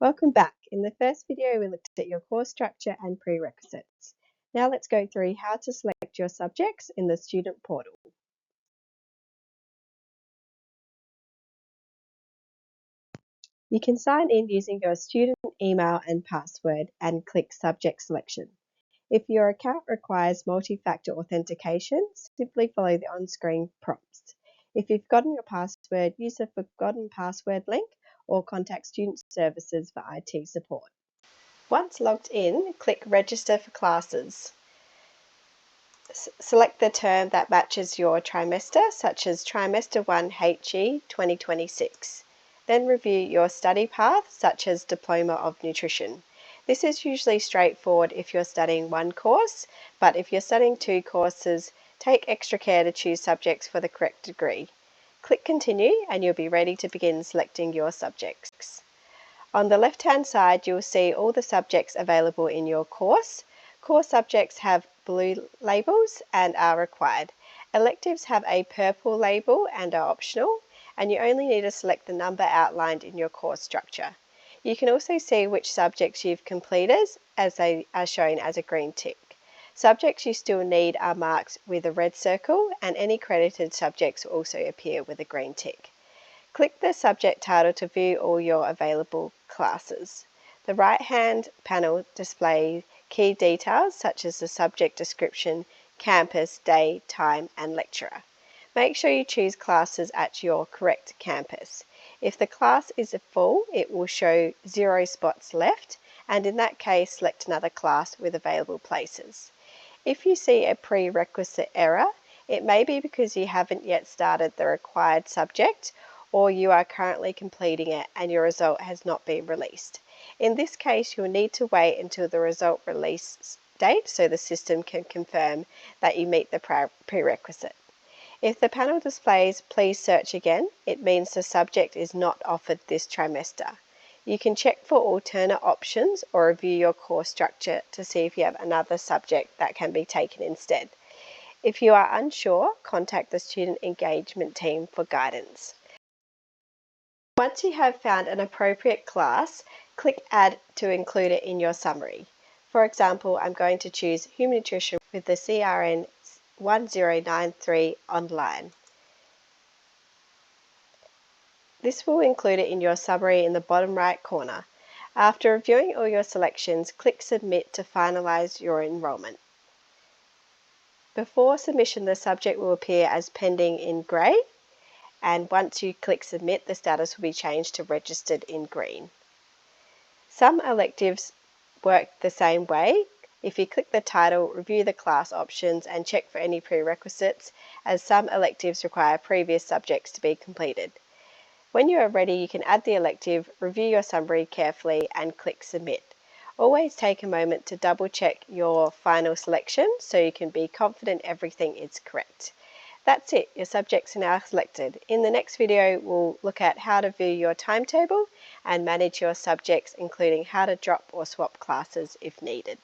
Welcome back. In the first video, we looked at your course structure and prerequisites. Now let's go through how to select your subjects in the student portal. You can sign in using your student email and password and click Subject Selection. If your account requires multi-factor authentication, simply follow the on-screen prompts. If you've forgotten your password, use the Forgotten Password link or contact Student Services for IT support. Once logged in, click Register for Classes. Select the term that matches your trimester, such as Trimester 1 HE 2026. Then review your study path, such as Diploma of Nutrition. This is usually straightforward if you're studying one course, but if you're studying two courses, take extra care to choose subjects for the correct degree. Click Continue and you'll be ready to begin selecting your subjects. On the left-hand side, you'll see all the subjects available in your course. Core subjects have blue labels and are required. Electives have a purple label and are optional, and you only need to select the number outlined in your course structure. You can also see which subjects you've completed as they are shown as a green tick. Subjects you still need are marked with a red circle, and any credited subjects will also appear with a green tick. Click the subject title to view all your available classes. The right-hand panel displays key details such as the subject description, campus, day, time, and lecturer. Make sure you choose classes at your correct campus. If the class is full, it will show 0 spots left, and in that case, select another class with available places. If you see a prerequisite error, it may be because you haven't yet started the required subject, or you are currently completing it and your result has not been released. In this case, you'll need to wait until the result release date so the system can confirm that you meet the prerequisite. If the panel displays "Please search again," it means the subject is not offered this trimester. You can check for alternate options or review your course structure to see if you have another subject that can be taken instead. If you are unsure, contact the student engagement team for guidance. Once you have found an appropriate class, click Add to include it in your summary. For example, I'm going to choose Human Nutrition with the CRN 1093 online. This will include it in your summary in the bottom right corner. After reviewing all your selections, click Submit to finalize your enrollment. Before submission, the subject will appear as pending in grey, and once you click Submit, the status will be changed to registered in green. Some electives work the same way. If you click the title, review the class options and check for any prerequisites, as some electives require previous subjects to be completed. When you are ready, you can add the elective, review your summary carefully and click Submit. Always take a moment to double check your final selection so you can be confident everything is correct. That's it, your subjects are now selected. In the next video, we'll look at how to view your timetable and manage your subjects, including how to drop or swap classes if needed.